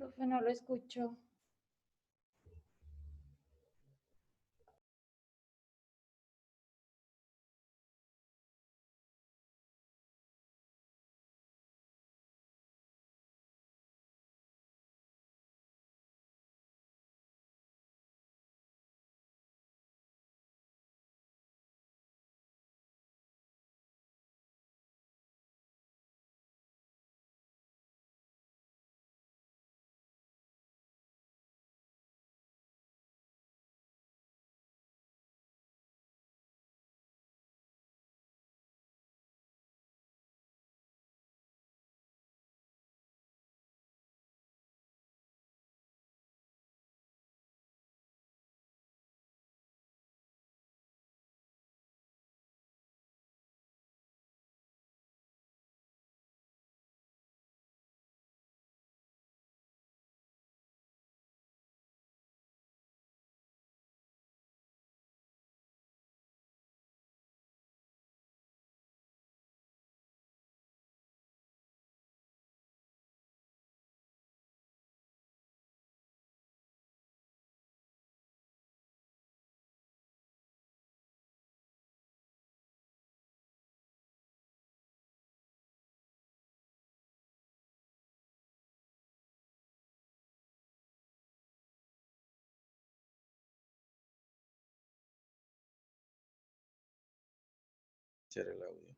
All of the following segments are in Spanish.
Profe, no lo escucho. El audio.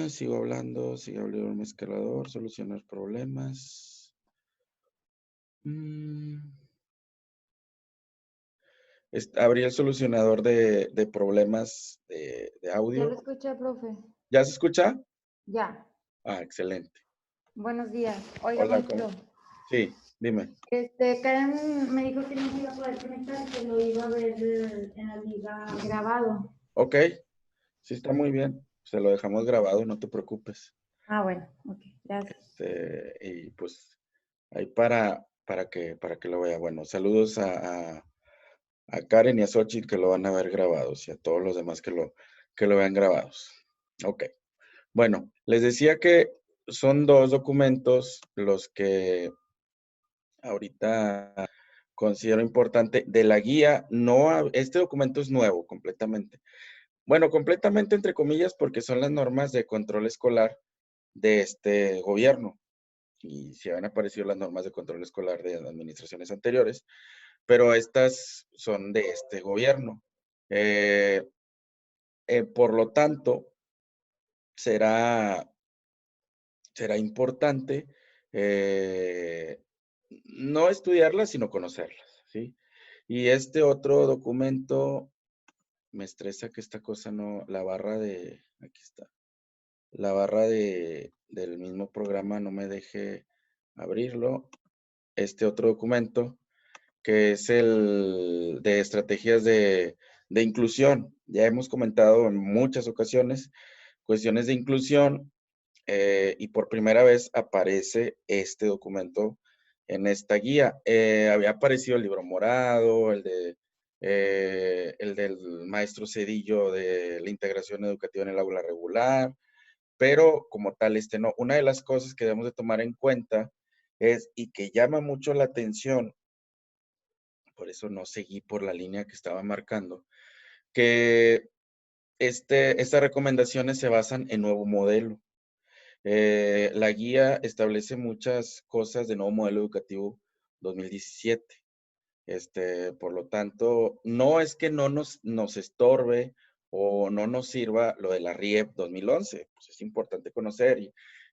Sigo hablando, sigo abriendo un escalador, solucionar problemas. Abrí el solucionador de problemas de Ya lo audio. escuché, profe. ¿Ya se escucha? Ya. Ah, excelente. Buenos días. Oiga, Hola, maestro. Sí, dime. Karen me dijo que no se iba a poder conectar, que lo iba a ver en la liga grabado. Ok, sí está muy bien. Se lo dejamos grabado, no te preocupes. Ah, bueno, ok, gracias. Y pues ahí para que lo vea. Bueno, saludos a Karen y a Xochitl que lo van a ver grabados y a todos los demás que lo vean grabados. Ok. Bueno, les decía que son dos documentos los que ahorita considero importante de la guía. Este documento es nuevo completamente. Bueno, completamente entre comillas porque son las normas de control escolar de este gobierno. Y si han aparecido las normas de control escolar de administraciones anteriores, pero estas son de este gobierno. Por lo tanto, será importante no estudiarlas, sino conocerlas, ¿sí? Y este otro documento, me estresa que esta cosa no, aquí está, la barra del mismo programa no me deje abrirlo. Este otro documento, que es el de estrategias de inclusión. Ya hemos comentado en muchas ocasiones cuestiones de inclusión y por primera vez aparece este documento en esta guía. Había aparecido el libro morado, el del maestro Cedillo de la integración educativa en el aula regular, pero como tal este no. Una de las cosas que debemos de tomar en cuenta es, y que llama mucho la atención, por eso no seguí por la línea que estaba marcando, que estas recomendaciones se basan en nuevo modelo. La guía establece muchas cosas de nuevo modelo educativo 2017. Por lo tanto, no es que no nos estorbe o no nos sirva lo de la RIEP 2011, pues es importante conocer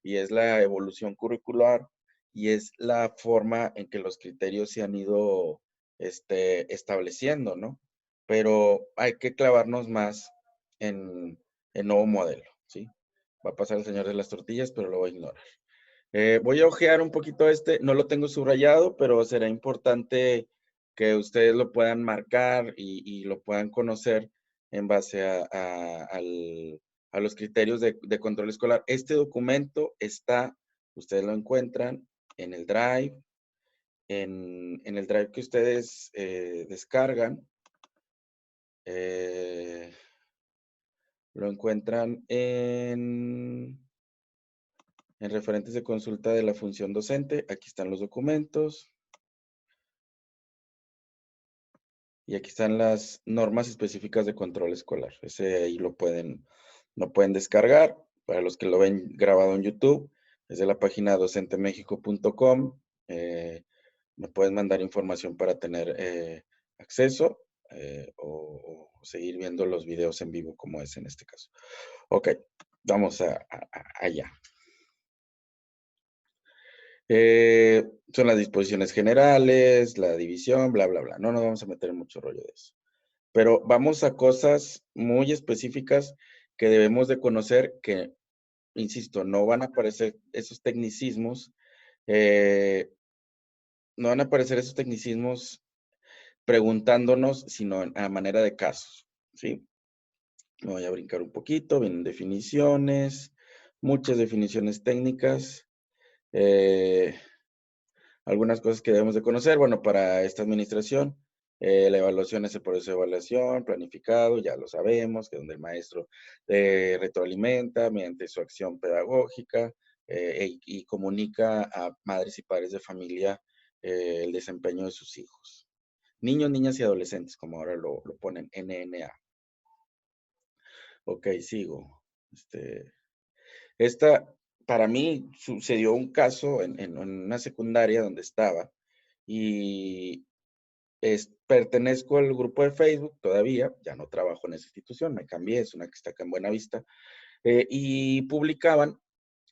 y es la evolución curricular y es la forma en que los criterios se han ido estableciendo, ¿no? Pero hay que clavarnos más en el nuevo modelo, ¿sí? Va a pasar el señor de las tortillas, pero lo voy a ignorar. Voy a ojear un poquito no lo tengo subrayado, pero será importante que ustedes lo puedan marcar y lo puedan conocer en base a los criterios de control escolar. Este documento ustedes lo encuentran en el Drive, en el Drive que ustedes descargan. Lo encuentran en referentes de consulta de la función docente. Aquí están los documentos. Y aquí están las normas específicas de control escolar. Ese ahí lo pueden descargar. Para los que lo ven grabado en YouTube, es de la página docentemexico.com. Me pueden mandar información para tener acceso o seguir viendo los videos en vivo como es en este caso. Ok, vamos allá. Son las disposiciones generales, la división, bla, bla, bla. No nos vamos a meter en mucho rollo de eso. Pero vamos a cosas muy específicas que debemos de conocer que, insisto, no van a aparecer esos tecnicismos, no van a aparecer esos tecnicismos preguntándonos, sino a manera de casos, ¿sí? Me voy a brincar un poquito, vienen definiciones, muchas definiciones técnicas, algunas cosas que debemos de conocer. Bueno, para esta administración, la evaluación es el proceso de evaluación, planificado, ya lo sabemos, que donde el maestro retroalimenta mediante su acción pedagógica y comunica a madres y padres de familia el desempeño de sus hijos. Niños, niñas y adolescentes, como ahora lo ponen, NNA. Ok, sigo. Esta, para mí, sucedió un caso en una secundaria donde estaba y pertenezco al grupo de Facebook todavía, ya no trabajo en esa institución, me cambié, es una que está acá en Buenavista, y publicaban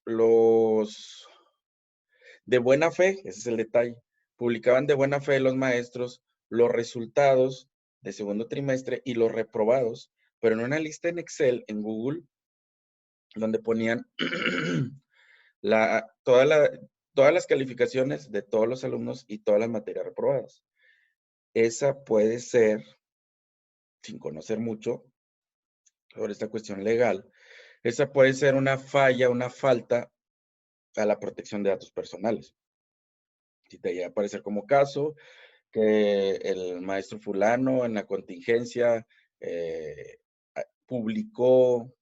los de buena fe, ese es el detalle, publicaban de buena fe los maestros los resultados de segundo trimestre y los reprobados, pero en una lista en Excel, en Google, donde ponían la, toda la, todas las calificaciones de todos los alumnos y todas las materias reprobadas. Esa puede ser, sin conocer mucho sobre esta cuestión legal, esa puede ser una falla, una falta a la protección de datos personales. Si te llega a aparecer como caso que el maestro fulano en la contingencia publicó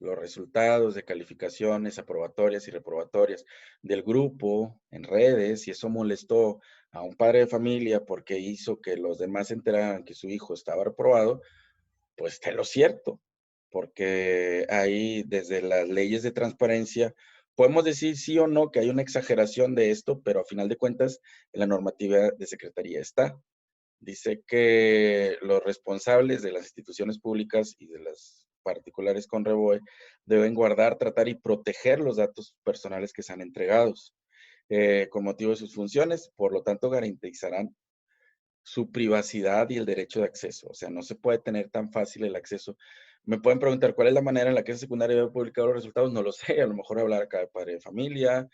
los resultados de calificaciones aprobatorias y reprobatorias del grupo en redes y eso molestó a un padre de familia porque hizo que los demás se enteraran que su hijo estaba reprobado, pues está lo cierto, porque ahí desde las leyes de transparencia podemos decir sí o no que hay una exageración de esto, pero a final de cuentas en la normativa de secretaría está. Dice que los responsables de las instituciones públicas y de las particulares con REBOE deben guardar, tratar y proteger los datos personales que sean entregados con motivo de sus funciones, por lo tanto garantizarán su privacidad y el derecho de acceso. O sea, no se puede tener tan fácil el acceso. Me pueden preguntar cuál es la manera en la que esa secundaria debe publicar los resultados. No lo sé, a lo mejor hablar a cada padre de familia,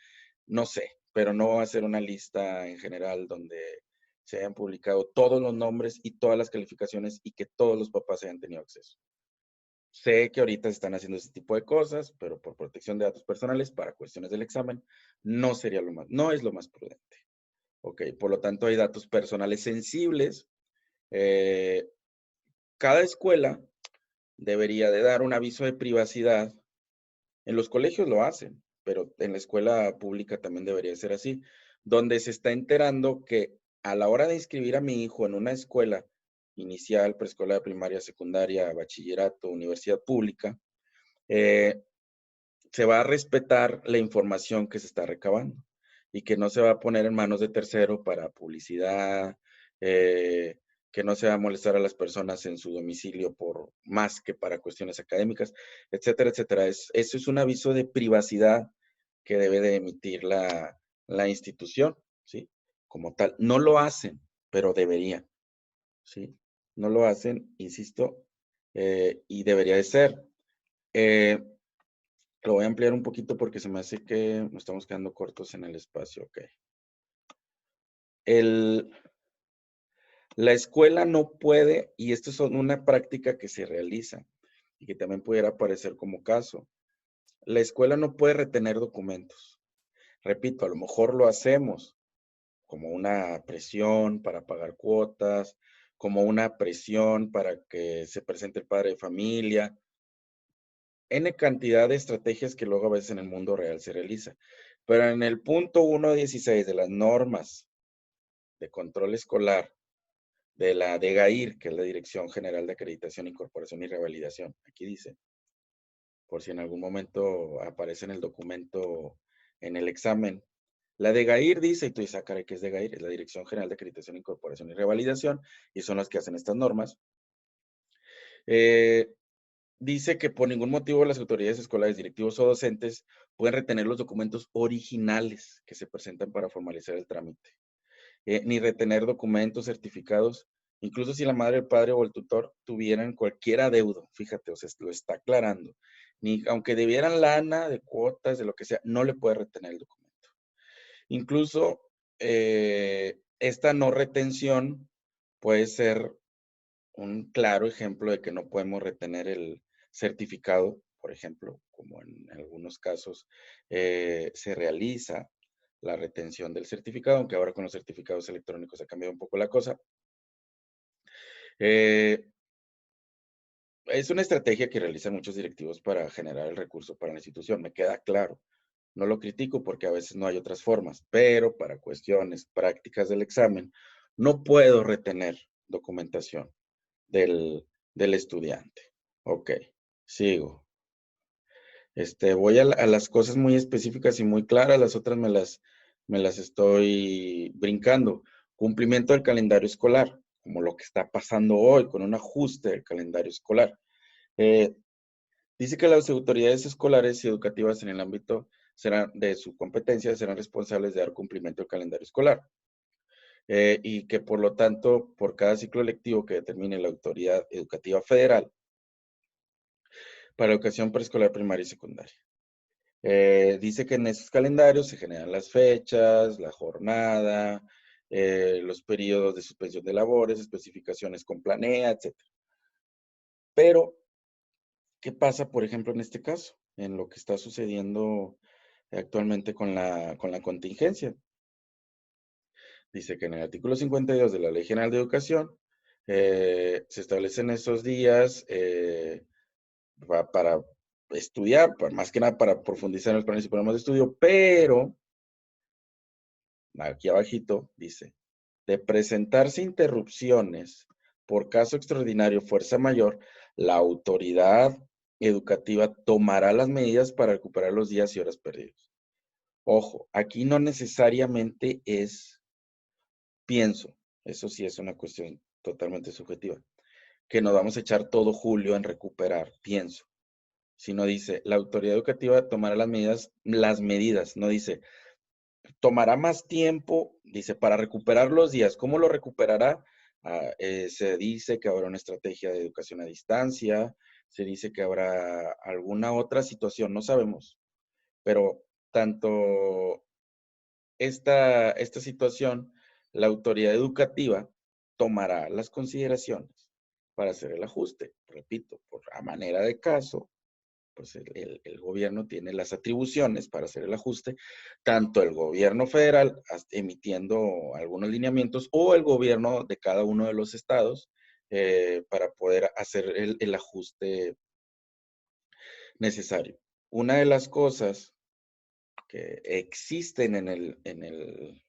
no sé, pero no va a ser una lista en general donde se hayan publicado todos los nombres y todas las calificaciones y que todos los papás hayan tenido acceso. Sé que ahorita se están haciendo ese tipo de cosas, pero por protección de datos personales, para cuestiones del examen, no sería lo más, no es lo más prudente. Ok, por lo tanto hay datos personales sensibles. Eh, Cada escuela debería de dar un aviso de privacidad. En los colegios lo hacen, pero en la escuela pública también debería ser así, donde se está enterando que a la hora de inscribir a mi hijo en una escuela inicial, preescolar, primaria, secundaria, bachillerato, universidad pública, eh, se va a respetar la información que se está recabando y que no se va a poner en manos de tercero para publicidad, eh, que no se va a molestar a las personas en su domicilio por más que para cuestiones académicas, etcétera, etcétera. Eso es un aviso de privacidad que debe de emitir la institución, ¿sí? Como tal. No lo hacen, pero deberían, ¿sí? No lo hacen, insisto, y debería de ser. Eh, lo voy a ampliar un poquito porque se me hace que nos estamos quedando cortos en el espacio. Ok. La escuela no puede, y esto es una práctica que se realiza y que también pudiera aparecer como caso, la escuela no puede retener documentos. Repito, a lo mejor lo hacemos como una presión para pagar cuotas, como una presión para que se presente el padre de familia, N cantidad de estrategias que luego a veces en el mundo real se realiza. Pero en el punto 1.16 de las normas de control escolar de la DGAIR, que es la Dirección General de Acreditación, Incorporación y Revalidación, aquí dice, por si en algún momento aparece en el documento, en el examen, la DGAIR dice, y tú dices, ah, caray, ¿qué es DGAIR? Es la Dirección General de Acreditación, Incorporación y Revalidación, y son las que hacen estas normas. Dice que por ningún motivo las autoridades escolares, directivos o docentes pueden retener los documentos originales que se presentan para formalizar el trámite, ni retener documentos certificados, incluso si la madre, el padre o el tutor tuvieran cualquier adeudo, fíjate, o sea, lo está aclarando, ni aunque debieran lana de cuotas, de lo que sea, no le puede retener el documento. Incluso esta no retención puede ser un claro ejemplo de que no podemos retener el certificado, por ejemplo, como en algunos casos se realiza la retención del certificado, aunque ahora con los certificados electrónicos ha cambiado un poco la cosa. Eh, es una estrategia que realizan muchos directivos para generar el recurso para la institución, me queda claro. No lo critico porque a veces no hay otras formas, pero para cuestiones prácticas del examen, no puedo retener documentación del estudiante. Ok, sigo. Voy a las cosas muy específicas y muy claras, las otras me las estoy brincando. Cumplimiento del calendario escolar, como lo que está pasando hoy con un ajuste del calendario escolar. Eh, Dice que las autoridades escolares y educativas en el ámbito de su competencia serán responsables de dar cumplimiento al calendario escolar. Y que por lo tanto, por cada ciclo lectivo que determine la autoridad educativa federal para educación preescolar, primaria y secundaria. Dice que en esos calendarios se generan las fechas, la jornada, los periodos de suspensión de labores, especificaciones con planea, etc. Pero, ¿qué pasa, por ejemplo, en este caso? En lo que está sucediendo actualmente con la contingencia. Dice que en el artículo 52 de la Ley General de Educación se establecen esos días para estudiar, más que nada para profundizar en los planes y programas de estudio, pero aquí abajito dice, de presentarse interrupciones por caso extraordinario, fuerza mayor, la autoridad educativa tomará las medidas para recuperar los días y horas perdidos. Ojo, aquí no necesariamente es, pienso, eso sí es una cuestión totalmente subjetiva, que nos vamos a echar todo julio en recuperar, pienso. Sino dice, la autoridad educativa tomará las medidas, no dice, tomará más tiempo, dice, para recuperar los días. ¿Cómo lo recuperará? Se dice que habrá una estrategia de educación a distancia, se dice que habrá alguna otra situación, no sabemos, pero tanto esta situación, la autoridad educativa tomará las consideraciones para hacer el ajuste. Repito, a manera de caso, pues el gobierno tiene las atribuciones para hacer el ajuste, tanto el gobierno federal emitiendo algunos lineamientos o el gobierno de cada uno de los estados para poder hacer el ajuste necesario. Una de las cosas que existen en el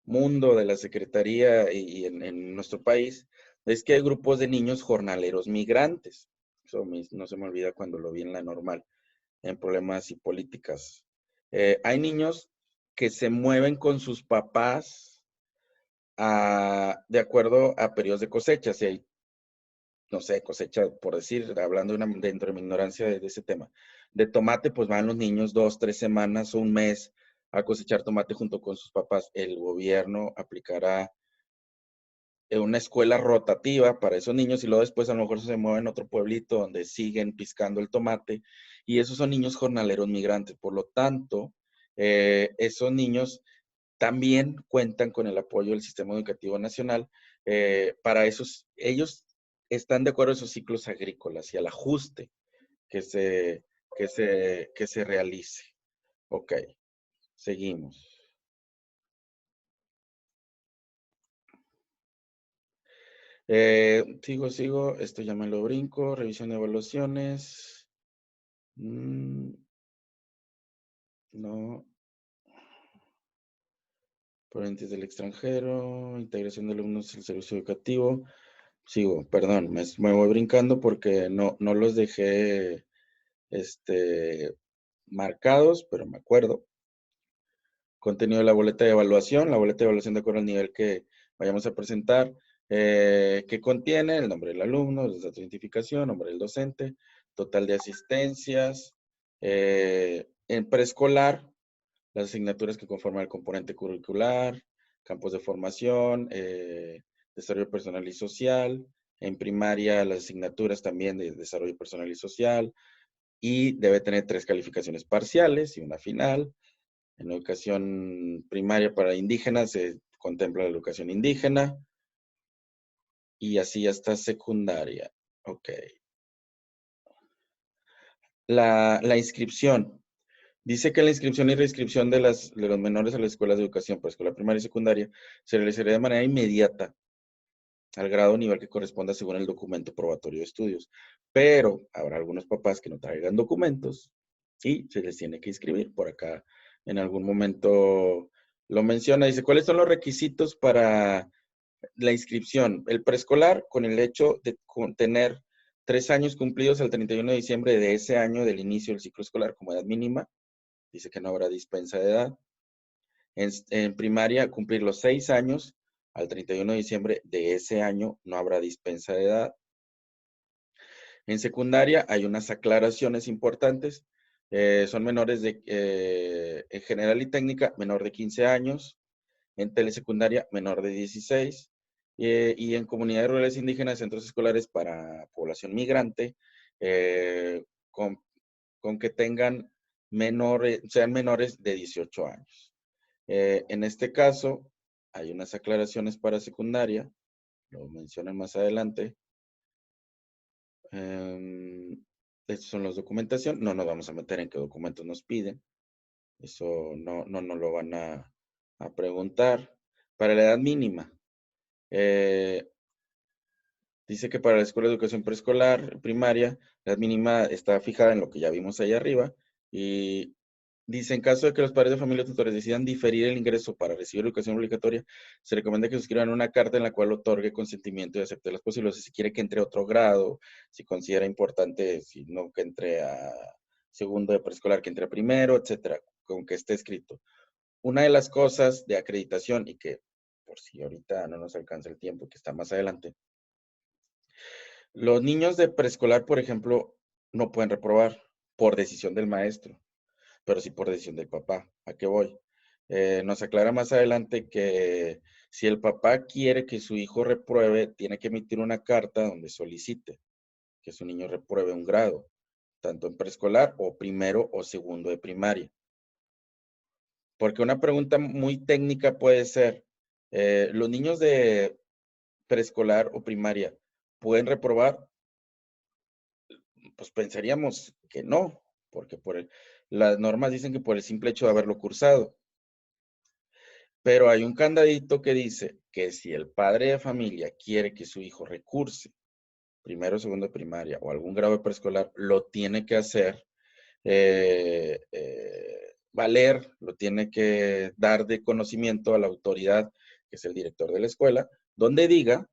mundo de la Secretaría y en nuestro país es que hay grupos de niños jornaleros migrantes. Eso no se me olvida cuando lo vi en la normal, en problemas y políticas. Hay niños que se mueven con sus papás de acuerdo a periodos de cosecha. Si hay, no sé, cosecha, por decir, hablando dentro de mi ignorancia de ese tema, de tomate, pues van los niños 2, 3 semanas o un mes a cosechar tomate junto con sus papás. El gobierno aplicará una escuela rotativa para esos niños y luego después a lo mejor se mueven a otro pueblito donde siguen piscando el tomate y esos son niños jornaleros migrantes. Por lo tanto, esos niños también cuentan con el apoyo del Sistema Educativo Nacional para esos, ellos están de acuerdo a esos ciclos agrícolas y al ajuste que se realice. Ok, seguimos. Sigo, esto ya me lo brinco, revisión de evaluaciones. No. Provenientes del extranjero, integración de alumnos al servicio educativo. Sigo, perdón, me voy brincando porque no los dejé marcados, pero me acuerdo. Contenido de la boleta de evaluación de acuerdo al nivel que vayamos a presentar, que contiene el nombre del alumno, los datos de identificación, nombre del docente, total de asistencias, en preescolar, las asignaturas que conforman el componente curricular, campos de formación, desarrollo personal y social, en primaria las asignaturas también de desarrollo personal y social, y debe tener 3 calificaciones parciales y una final. En la educación primaria para indígenas se contempla la educación indígena y así hasta secundaria. Ok. La inscripción. Dice que la inscripción y reinscripción de los menores a las escuelas de educación preescolar, primaria y secundaria se realizaría de manera inmediata al grado o nivel que corresponda según el documento probatorio de estudios. Pero habrá algunos papás que no traigan documentos y se les tiene que inscribir. Por acá en algún momento lo menciona. Dice, ¿cuáles son los requisitos para la inscripción? El preescolar, con el hecho de tener 3 años cumplidos al 31 de diciembre de ese año del inicio del ciclo escolar como edad mínima. Dice que no habrá dispensa de edad. En primaria, cumplir los 6 años al 31 de diciembre de ese año, no habrá dispensa de edad. En secundaria hay unas aclaraciones importantes. Son menores en general y técnica, menor de 15 años. En telesecundaria, menor de 16. Y en comunidades rurales indígenas, centros escolares para población migrante, con que tengan sean menores de 18 años. En este caso, hay unas aclaraciones para secundaria, lo mencionan más adelante. Estos son los documentación. No nos vamos a meter en qué documentos nos piden. Eso no nos lo van a preguntar. Para la edad mínima, dice que para la escuela de educación preescolar, primaria, la edad mínima está fijada en lo que ya vimos ahí arriba. Y dice, en caso de que los padres de familia o tutores decidan diferir el ingreso para recibir educación obligatoria, se recomienda que suscriban una carta en la cual otorgue consentimiento y acepte las posibilidades. Si quiere que entre a otro grado, si considera importante, si no que entre a segundo de preescolar, que entre a primero, etcétera, con que esté escrito. Una de las cosas de acreditación, y que por si ahorita no nos alcanza el tiempo, que está más adelante, los niños de preescolar, por ejemplo, no pueden reprobar por decisión del maestro, pero sí por decisión del papá. ¿A qué voy? Nos aclara más adelante que si el papá quiere que su hijo repruebe, tiene que emitir una carta donde solicite que su niño repruebe un grado, tanto en preescolar o primero o segundo de primaria. Porque una pregunta muy técnica puede ser, ¿los niños de preescolar o primaria pueden reprobar? Pues pensaríamos que no, porque las normas dicen que por el simple hecho de haberlo cursado. Pero hay un candadito que dice que si el padre de familia quiere que su hijo recurse primero o segundo de primaria o algún grado de preescolar, lo tiene que hacer valer, lo tiene que dar de conocimiento a la autoridad, que es el director de la escuela, donde diga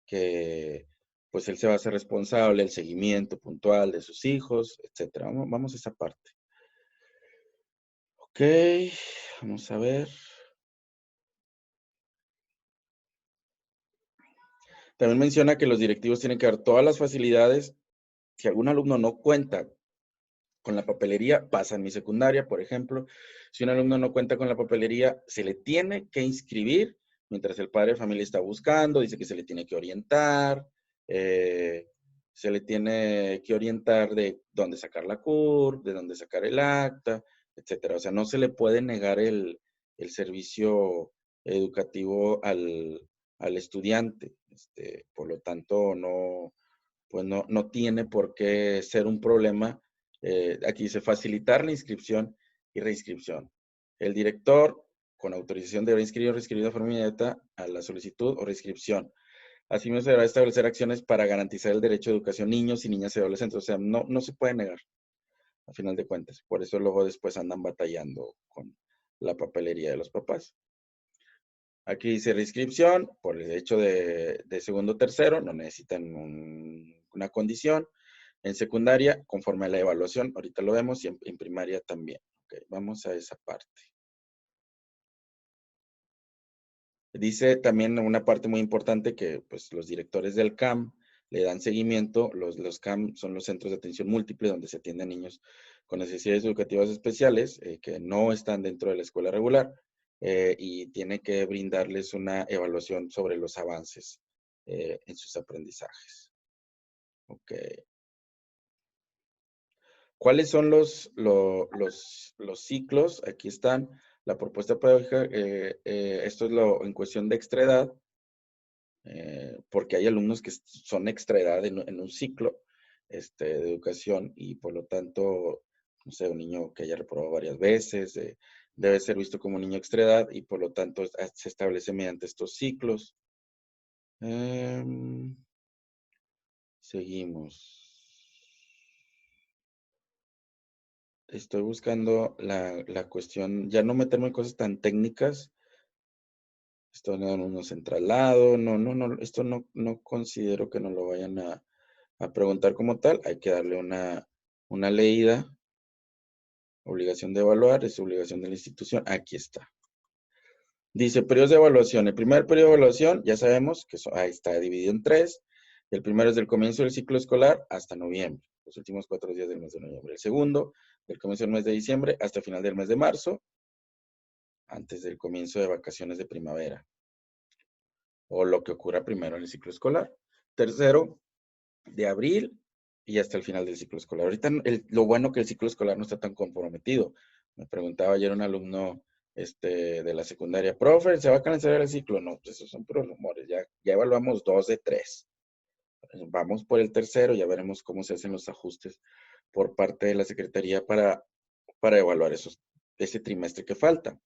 que pues él se va a hacer responsable del seguimiento puntual de sus hijos, etcétera. Vamos a esa parte. Ok, vamos a ver. También menciona que los directivos tienen que dar todas las facilidades. Si algún alumno no cuenta con la papelería, pasa en mi secundaria, por ejemplo. Si un alumno no cuenta con la papelería, se le tiene que inscribir mientras el padre de familia está buscando, dice que se le tiene que orientar, se le tiene que orientar de dónde sacar la CURP, de dónde sacar el acta, etcétera. O sea, no se le puede negar el servicio educativo al estudiante. Por lo tanto, pues no tiene por qué ser un problema. Aquí dice facilitar la inscripción y reinscripción. El director, con autorización, deberá inscribir o reescribir de forma inmediata a la solicitud o reinscripción. Asimismo, se deberá establecer acciones para garantizar el derecho a educación niños y niñas y adolescentes. O sea, no se puede negar. a final de cuentas. Por eso luego después andan batallando con la papelería de los papás. Aquí dice reinscripción, por el hecho de segundo o tercero, no necesitan una condición. En secundaria, conforme a la evaluación, ahorita lo vemos, y en primaria también. Ok, vamos a esa parte. Dice también una parte muy importante que pues, los directores del CAM le dan seguimiento. Los CAM son los centros de atención múltiple donde se atienden niños con necesidades educativas especiales que no están dentro de la escuela regular y tiene que brindarles una evaluación sobre los avances en sus aprendizajes. Ok. ¿Cuáles son los ciclos? Aquí están. La propuesta pedagógica, esto es en cuestión de extraedad, porque hay alumnos que son extraedad en un ciclo de educación y por lo tanto, no sé, un niño que haya reprobado varias veces debe ser visto como un niño extraedad y por lo tanto se establece mediante estos ciclos. Seguimos. Estoy buscando la cuestión, ya no meterme en cosas tan técnicas. Esto no, uno centralado, no, esto no considero que nos lo vayan a preguntar como tal. Hay que darle una leída. Obligación de evaluar, es obligación de la institución. Aquí está. Dice periodos de evaluación. El primer periodo de evaluación, ya sabemos que ahí está dividido en 3. El primero es del comienzo del ciclo escolar hasta noviembre, los últimos 4 días del mes de noviembre. El segundo, del comienzo del mes de diciembre hasta el final del mes de marzo, antes del comienzo de vacaciones de primavera, o lo que ocurra primero en el ciclo escolar. Tercero, de abril y hasta el final del ciclo escolar. Ahorita lo bueno que el ciclo escolar no está tan comprometido. Me preguntaba ayer un alumno de la secundaria, profe, ¿se va a cancelar el ciclo? No, pues esos son puros rumores. Ya evaluamos 2 de 3. Vamos por el tercero, ya veremos cómo se hacen los ajustes por parte de la Secretaría para evaluar ese trimestre que falta.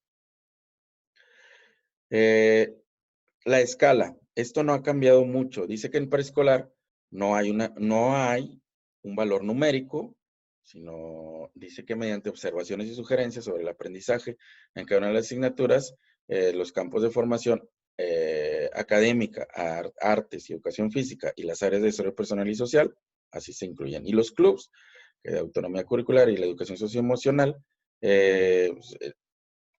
La escala, esto no ha cambiado mucho. Dice que en preescolar no hay un valor numérico, sino dice que mediante observaciones y sugerencias sobre el aprendizaje en cada una de las asignaturas, los campos de formación académica, artes y educación física y las áreas de desarrollo personal y social, así se incluyen. Y los clubs de autonomía curricular y la educación socioemocional,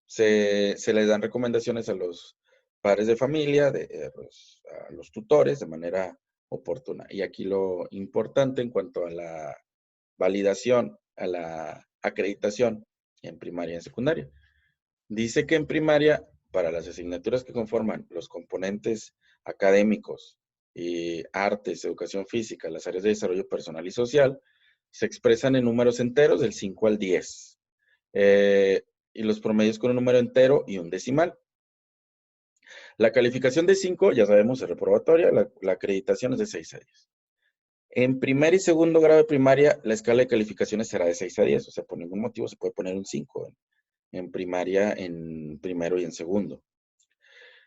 se les dan recomendaciones a los padres de familia, a los tutores de manera oportuna. Y aquí lo importante en cuanto a la validación, a la acreditación en primaria y en secundaria. Dice que en primaria, para las asignaturas que conforman los componentes académicos y artes, educación física, las áreas de desarrollo personal y social, se expresan en números enteros del 5 al 10. Y los promedios con un número entero y un decimal. La calificación de 5, ya sabemos, es reprobatoria, la acreditación es de 6 a 10. En primer y segundo grado de primaria, la escala de calificaciones será de 6 a 10, o sea, por ningún motivo se puede poner un 5 en primaria, en primero y en segundo.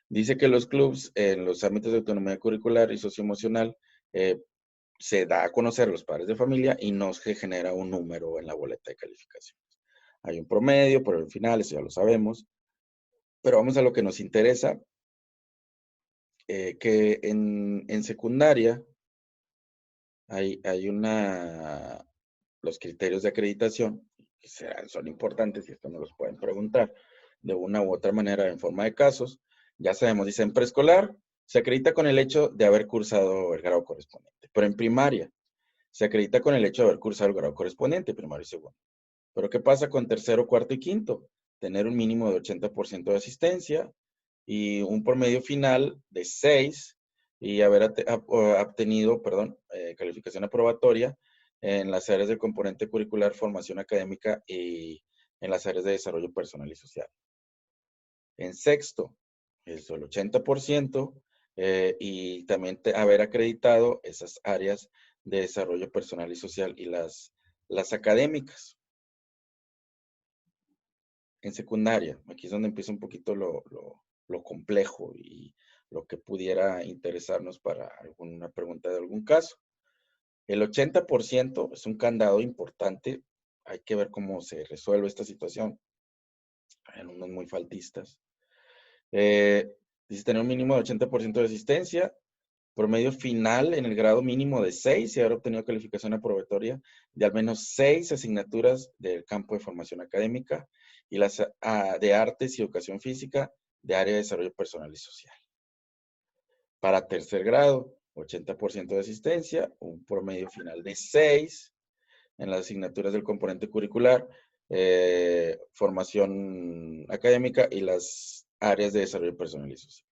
Dice que los clubs, en los ámbitos de autonomía curricular y socioemocional, se da a conocer a los padres de familia y no se genera un número en la boleta de calificaciones. Hay un promedio, pero al final, eso ya lo sabemos. Pero vamos a lo que nos interesa, que en secundaria hay los criterios de acreditación, que son importantes y esto no los pueden preguntar de una u otra manera en forma de casos. Ya sabemos, dice en preescolar, se acredita con el hecho de haber cursado el grado correspondiente, pero en primaria se acredita con el hecho de haber cursado el grado correspondiente, primario y segundo. Pero ¿qué pasa con tercero, cuarto y quinto? Tener un mínimo de 80% de asistencia y un promedio final de 6 y haber obtenido, calificación aprobatoria en las áreas del componente curricular, formación académica y en las áreas de desarrollo personal y social. En sexto, eso, el 80%, y también haber acreditado esas áreas de desarrollo personal y social y las académicas. En secundaria, aquí es donde empieza un poquito lo complejo y lo que pudiera interesarnos para alguna pregunta de algún caso. El 80% es un candado importante hay que ver cómo se resuelve esta situación. Hay unos muy faltistas. Dice tener un mínimo de 80% de asistencia, promedio final en el grado mínimo de 6 y haber obtenido calificación aprobatoria de al menos 6 asignaturas del campo de formación académica y las de artes y educación física de área de desarrollo personal y social. Para tercer grado, 80% de asistencia, un promedio final de 6 en las asignaturas del componente curricular, formación académica y las áreas de desarrollo personal y social.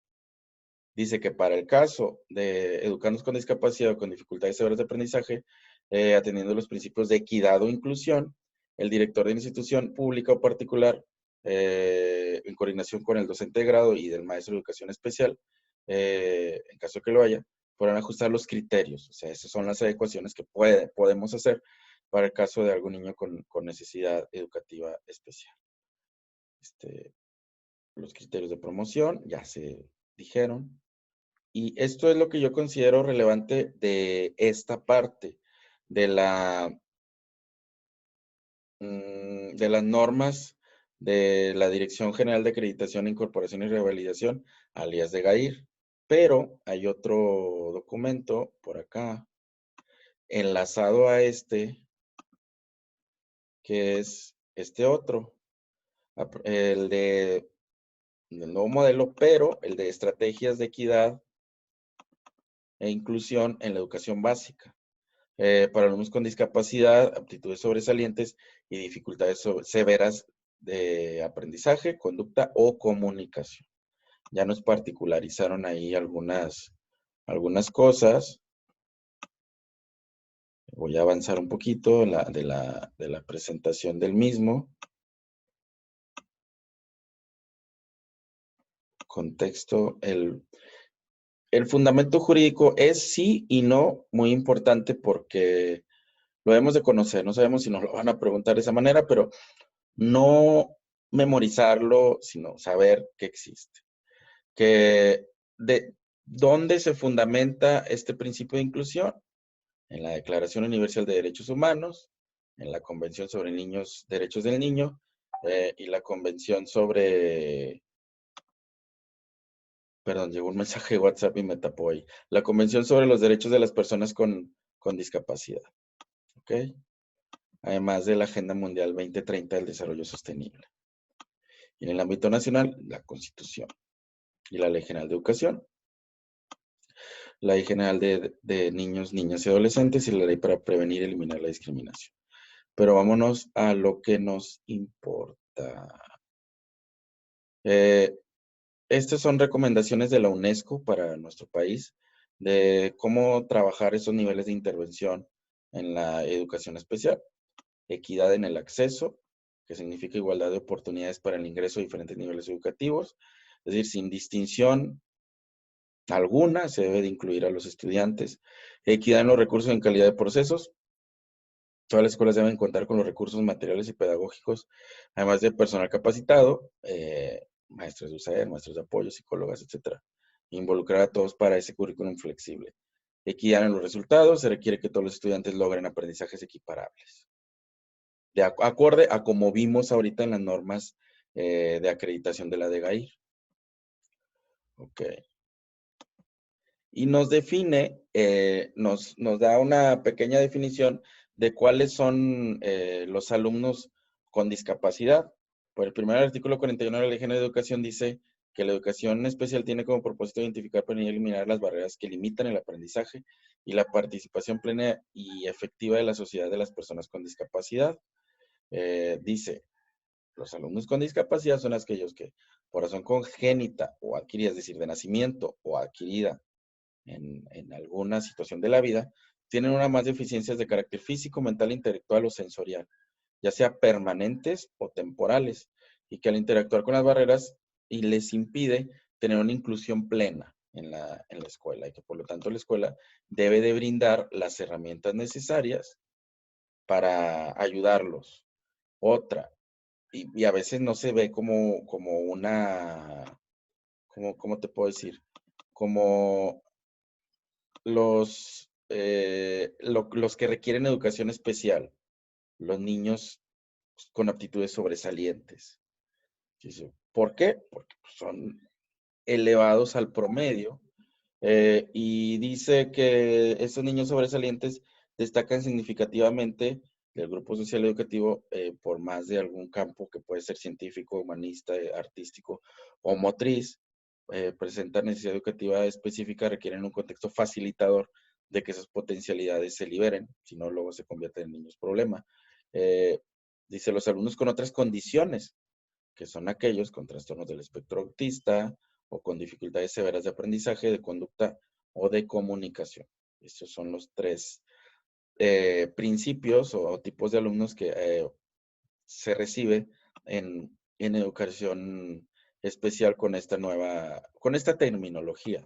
Dice que para el caso de educandos con discapacidad o con dificultades severas de aprendizaje, atendiendo los principios de equidad o inclusión, el director de institución pública o particular, en coordinación con el docente de grado y del maestro de educación especial, en caso que lo haya, podrán ajustar los criterios. O sea, esas son las adecuaciones que podemos hacer para el caso de algún niño con necesidad educativa especial. Los criterios de promoción ya se dijeron. Y esto es lo que yo considero relevante de esta parte de de las normas de la Dirección General de Acreditación, Incorporación y Revalidación, alias de GAIR. Pero hay otro documento por acá, enlazado a este, que es este otro, el del nuevo modelo, pero el de estrategias de equidad e inclusión en la educación básica. Para alumnos con discapacidad, aptitudes sobresalientes y dificultades severas de aprendizaje, conducta o comunicación. Ya nos particularizaron ahí algunas cosas. Voy a avanzar un poquito de la presentación del mismo. Contexto, el fundamento jurídico es sí y no muy importante porque lo debemos de conocer. No sabemos si nos lo van a preguntar de esa manera, pero no memorizarlo, sino saber que existe. Que de dónde se fundamenta este principio de inclusión, en la Declaración Universal de Derechos Humanos, en la Convención sobre Derechos del Niño, y la Convención sobre, perdón, llegó un mensaje de WhatsApp y me tapó ahí, la Convención sobre los Derechos de las Personas con Discapacidad, ¿ok? Además de la Agenda Mundial 2030 del Desarrollo Sostenible. Y en el ámbito nacional, la Constitución y la Ley General de Educación, la Ley General de Niños, Niñas y Adolescentes y la Ley para prevenir y eliminar la discriminación. Pero vámonos a lo que nos importa. Estas son recomendaciones de la UNESCO para nuestro país de cómo trabajar esos niveles de intervención en la educación especial. Equidad en el acceso, que significa igualdad de oportunidades para el ingreso a diferentes niveles educativos, es decir, sin distinción alguna, se debe de incluir a los estudiantes. Equidad en los recursos en calidad de procesos. Todas las escuelas deben contar con los recursos materiales y pedagógicos, además de personal capacitado, maestros de USAER, maestros de apoyo, psicólogas, etcétera. Involucrar a todos para ese currículum flexible. Equidad en los resultados. Se requiere que todos los estudiantes logren aprendizajes equiparables. De acorde a como vimos ahorita en las normas de acreditación de la DGAIR. Ok. Y nos define, nos da una pequeña definición de cuáles son los alumnos con discapacidad. Por el primer artículo 41 de la Ley General de Educación dice que la educación especial tiene como propósito identificar, prevenir y eliminar las barreras que limitan el aprendizaje y la participación plena y efectiva de la sociedad de las personas con discapacidad. Dice, los alumnos con discapacidad son aquellos que por razón congénita o adquirida, es decir, de nacimiento o adquirida en alguna situación de la vida, tienen una más deficiencias de carácter físico, mental, intelectual o sensorial, ya sea permanentes o temporales, y que al interactuar con las barreras y les impide tener una inclusión plena en la escuela, y que por lo tanto la escuela debe de brindar las herramientas necesarias para ayudarlos. Otra, y a veces no se ve como una, ¿cómo te puedo decir? Como los que requieren educación especial. los niños con aptitudes sobresalientes. Dice, ¿por qué? Porque son elevados al promedio. Y dice que estos niños sobresalientes destacan significativamente del grupo social educativo por más de algún campo que puede ser científico, humanista, artístico o motriz. Presentan necesidad educativa específica, requieren un contexto facilitador de que esas potencialidades se liberen, si no luego se convierten en niños problema. Eh, Dice, los alumnos con otras condiciones, que son aquellos con trastornos del espectro autista o con dificultades severas de aprendizaje, de conducta o de comunicación. Estos son los tres principios o tipos de alumnos que se recibe en educación especial con con esta terminología.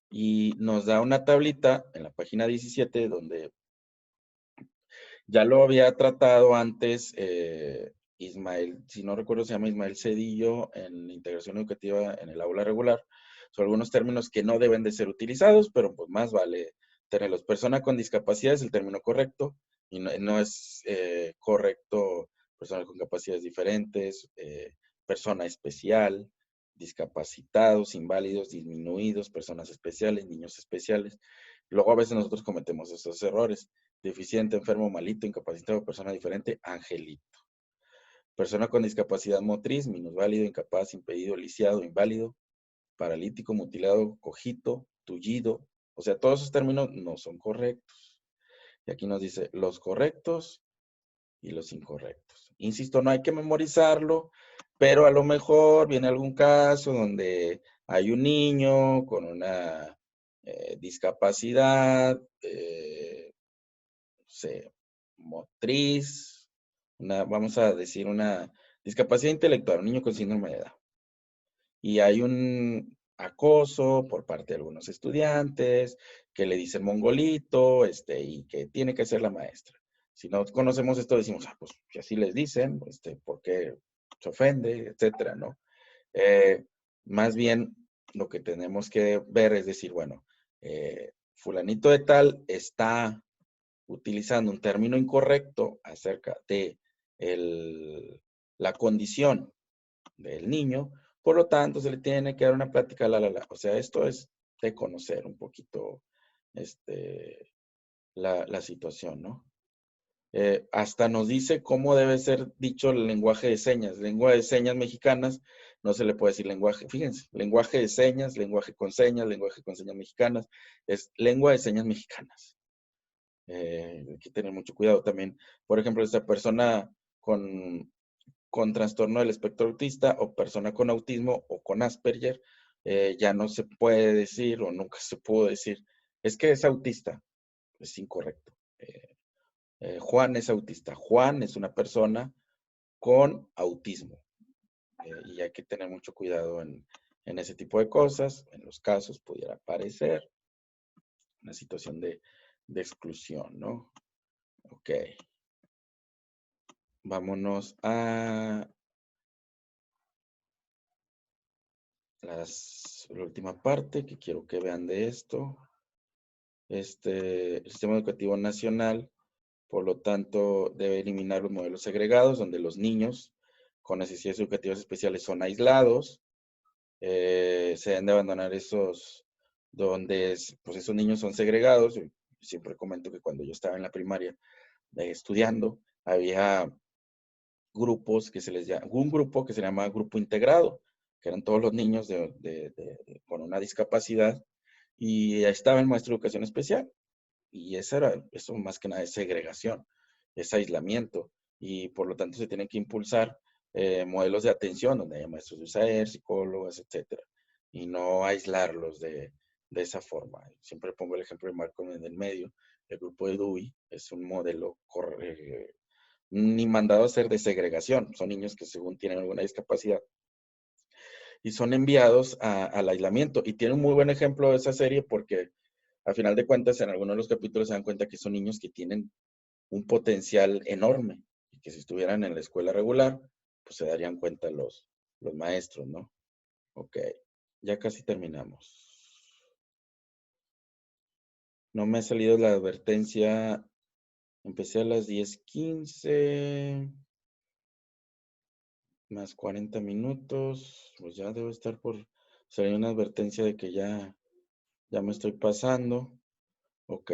Y nos da una tablita en la página 17 donde ya lo había tratado antes Ismael, si no recuerdo se llama Ismael Cedillo en integración educativa en el aula regular. Son algunos términos que no deben de ser utilizados, pero pues más vale tenerlos. Persona con discapacidad es el término correcto y no es correcto persona con capacidades diferentes, persona especial, discapacitados, inválidos, disminuidos, personas especiales, niños especiales. Luego a veces nosotros cometemos esos errores. Deficiente, enfermo, malito, incapacitado, persona diferente, angelito. Persona con discapacidad motriz, minusválido, incapaz, impedido, lisiado, inválido, paralítico, mutilado, cojito, tullido. O sea, todos esos términos no son correctos. Y aquí nos dice los correctos y los incorrectos. Insisto, no hay que memorizarlo, pero a lo mejor viene algún caso donde hay un niño con una discapacidad, no sé, motriz, vamos a decir una discapacidad intelectual, un niño con síndrome de Down. Y hay un acoso por parte de algunos estudiantes que le dicen mongolito, y que tiene que ser la maestra. Si no conocemos esto, decimos, pues si así les dicen, ¿por qué se ofende, etcétera, ¿no? Más bien, lo que tenemos que ver es decir, bueno, fulanito de tal está utilizando un término incorrecto acerca de la condición del niño, por lo tanto se le tiene que dar una plática, O sea, esto es de conocer un poquito la situación, ¿no? Hasta nos dice cómo debe ser dicho el lenguaje de señas. Lengua de señas mexicanas, no se le puede decir lenguaje, fíjense, lenguaje de señas, lenguaje con señas mexicanas, es lengua de señas mexicanas. Hay que tener mucho cuidado también. Por ejemplo, esta persona con trastorno del espectro autista o persona con autismo o con Asperger, ya no se puede decir o nunca se pudo decir, es que es autista. Es incorrecto. Juan es autista. Juan es una persona con autismo. Y hay que tener mucho cuidado en ese tipo de cosas. En los casos pudiera parecer una situación de exclusión, ¿no? Ok. Vámonos a la última parte que quiero que vean de esto. El sistema educativo nacional, por lo tanto, debe eliminar los modelos segregados, donde los niños con necesidades educativas especiales son aislados. Se deben de abandonar esos, donde pues esos niños son segregados. Yo siempre comento que cuando yo estaba en la primaria estudiando, había grupos que se les llama, un grupo que se llama grupo integrado, que eran todos los niños con una discapacidad, y estaba el maestro de educación especial. Y eso más que nada es segregación, es aislamiento, y por lo tanto se tienen que impulsar modelos de atención donde haya maestros de USAER, psicólogas, etcétera, y no aislarlos de esa forma. Siempre pongo el ejemplo de Marco en el medio, el grupo de Dewey es un modelo ni mandado a ser de segregación, son niños que según tienen alguna discapacidad y son enviados al aislamiento. Y tiene un muy buen ejemplo de esa serie porque a final de cuentas en algunos de los capítulos se dan cuenta que son niños que tienen un potencial enorme y que si estuvieran en la escuela regular, pues se darían cuenta los maestros, ¿no? Ok, ya casi terminamos. No me ha salido la advertencia Empecé a las 10:15, más 40 minutos, pues ya debo estar por salir una advertencia de que ya me estoy pasando. Ok.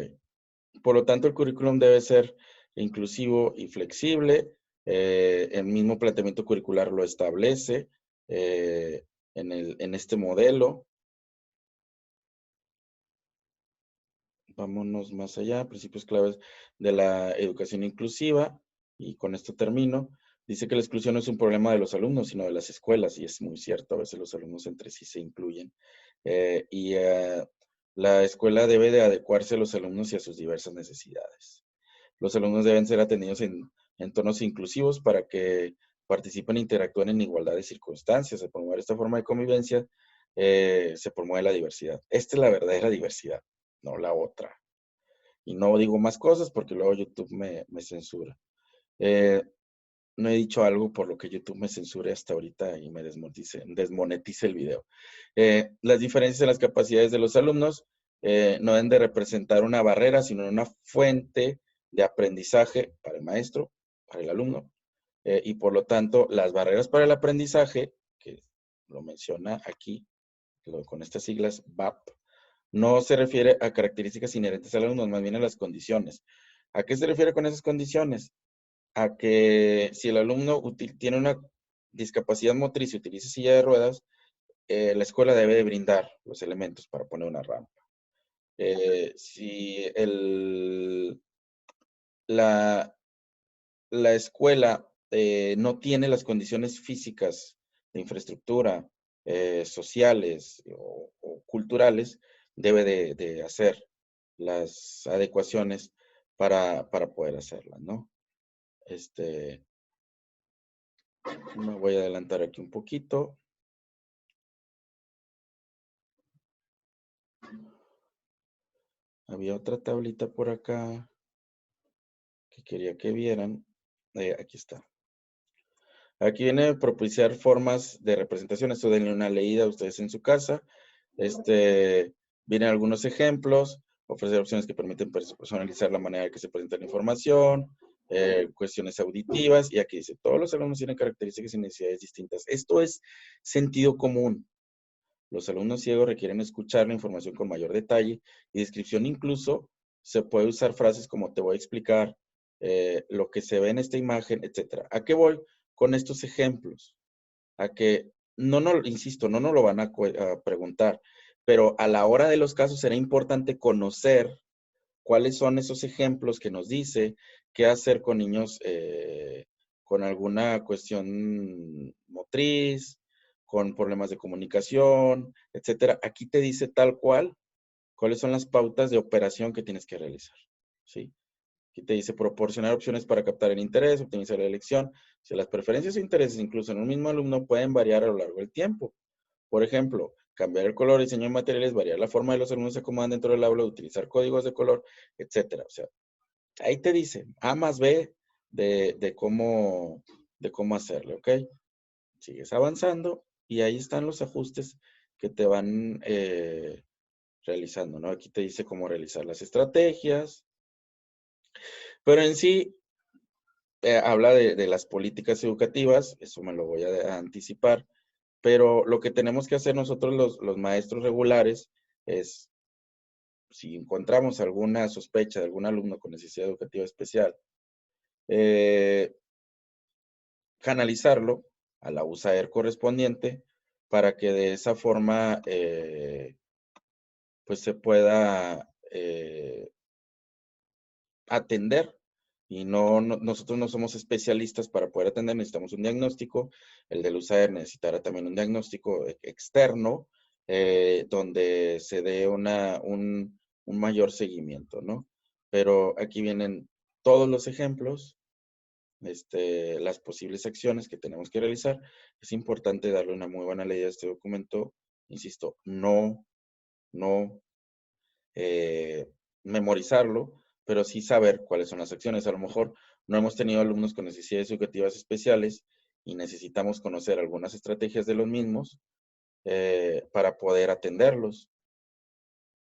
Por lo tanto, el currículum debe ser inclusivo y flexible. El mismo planteamiento curricular lo establece en este modelo. Vámonos más allá, principios claves de la educación inclusiva, y con esto termino. Dice que la exclusión no es un problema de los alumnos, sino de las escuelas, y es muy cierto, a veces los alumnos entre sí se incluyen. La escuela debe de adecuarse a los alumnos y a sus diversas necesidades. Los alumnos deben ser atendidos en entornos inclusivos para que participen e interactúen en igualdad de circunstancias. Se promueve esta forma de convivencia, se promueve la diversidad. Esta es la verdadera diversidad, no la otra. Y no digo más cosas porque luego YouTube me censura. No he dicho algo por lo que YouTube me censure hasta ahorita y me desmonetice el video. Las diferencias en las capacidades de los alumnos no deben de representar una barrera, sino una fuente de aprendizaje para el maestro, para el alumno. Y por lo tanto, las barreras para el aprendizaje, que lo menciona aquí con estas siglas BAP, no se refiere a características inherentes al alumno, más bien a las condiciones. ¿A qué se refiere con esas condiciones? A que si el alumno tiene una discapacidad motriz y utiliza silla de ruedas, la escuela debe de brindar los elementos para poner una rampa. Si la, la escuela no tiene las condiciones físicas de infraestructura, sociales o culturales, debe de hacer las adecuaciones para poder hacerlas, ¿no? Me voy a adelantar aquí un poquito. Había otra tablita por acá que quería que vieran. Aquí está. Aquí viene propiciar formas de representación. Esto denle una leída a ustedes en su casa. Vienen algunos ejemplos. Ofrecer opciones que permiten personalizar la manera en que se presenta la información. Cuestiones auditivas. Y aquí dice, todos los alumnos tienen características y necesidades distintas. Esto es sentido común. Los alumnos ciegos requieren escuchar la información con mayor detalle y descripción. Incluso se puede usar frases como te voy a explicar lo que se ve en esta imagen, etc. ¿A qué voy con estos ejemplos? A que, insisto, no nos lo van a preguntar, pero a la hora de los casos será importante conocer cuáles son esos ejemplos que nos dice qué hacer con niños con alguna cuestión motriz, con problemas de comunicación, etcétera. Aquí te dice tal cual cuáles son las pautas de operación que tienes que realizar, ¿sí? Aquí te dice proporcionar opciones para captar el interés, optimizar la elección. Si las preferencias o intereses, incluso en un mismo alumno, pueden variar a lo largo del tiempo. Por ejemplo, cambiar el color, diseño de materiales, variar la forma de los alumnos se acomodan dentro del aula, utilizar códigos de color, etcétera. O sea, ahí te dice A más B de cómo hacerle, ¿ok? Sigues avanzando y ahí están los ajustes que te van realizando, ¿no? Aquí te dice cómo realizar las estrategias, pero en sí habla de las políticas educativas, eso me lo voy a anticipar, pero lo que tenemos que hacer nosotros los maestros regulares es, si encontramos alguna sospecha de algún alumno con necesidad educativa especial, canalizarlo a la USAER correspondiente para que de esa forma pues se pueda atender. Y nosotros no somos especialistas para poder atender, necesitamos un diagnóstico. El del USAER necesitará también un diagnóstico externo donde se dé un mayor seguimiento, ¿no? Pero aquí vienen todos los ejemplos, las posibles acciones que tenemos que realizar. Es importante darle una muy buena leída a este documento. Insisto, no memorizarlo, pero sí saber cuáles son las acciones. A lo mejor no hemos tenido alumnos con necesidades educativas especiales y necesitamos conocer algunas estrategias de los mismos para poder atenderlos.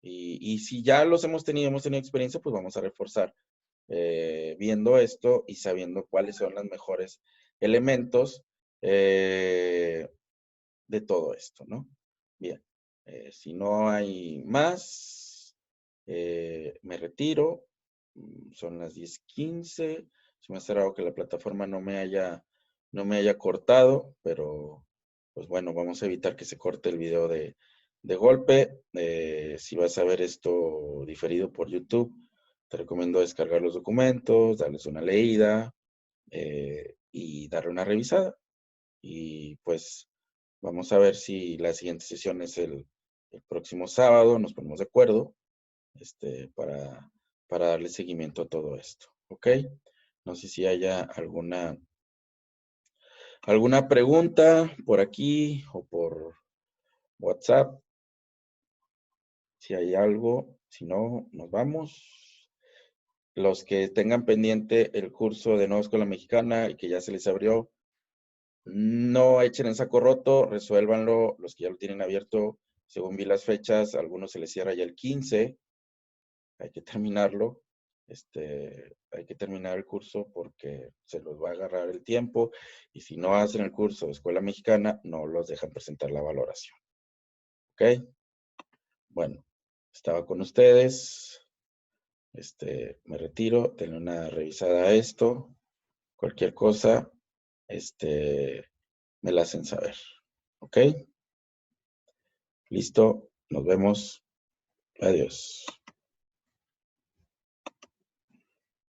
Y si ya los hemos tenido experiencia, pues vamos a reforzar viendo esto y sabiendo cuáles son los mejores elementos de todo esto, ¿no? Bien, si no hay más, me retiro. Son las 10:15. Se me ha cerrado que la plataforma no me haya cortado, pero pues bueno, vamos a evitar que se corte el video de golpe. Si vas a ver esto diferido por YouTube, te recomiendo descargar los documentos, darles una leída y darle una revisada. Y pues vamos a ver si la siguiente sesión es el próximo sábado, nos ponemos de acuerdo para darle seguimiento a todo esto, ¿ok? No sé si haya alguna pregunta por aquí o por WhatsApp. Si hay algo, si no, nos vamos. Los que tengan pendiente el curso de Nueva Escuela Mexicana y que ya se les abrió, no echen en saco roto, resuélvanlo. Los que ya lo tienen abierto, según vi las fechas, a algunos se les cierra ya el 15. Hay que terminarlo. Hay que terminar el curso porque se los va a agarrar el tiempo y si no hacen el curso de Escuela Mexicana, no los dejan presentar la valoración. ¿Ok? Bueno, estaba con ustedes. Me retiro, denle una revisada a esto. Cualquier cosa, me la hacen saber. ¿Ok? Listo, nos vemos. Adiós.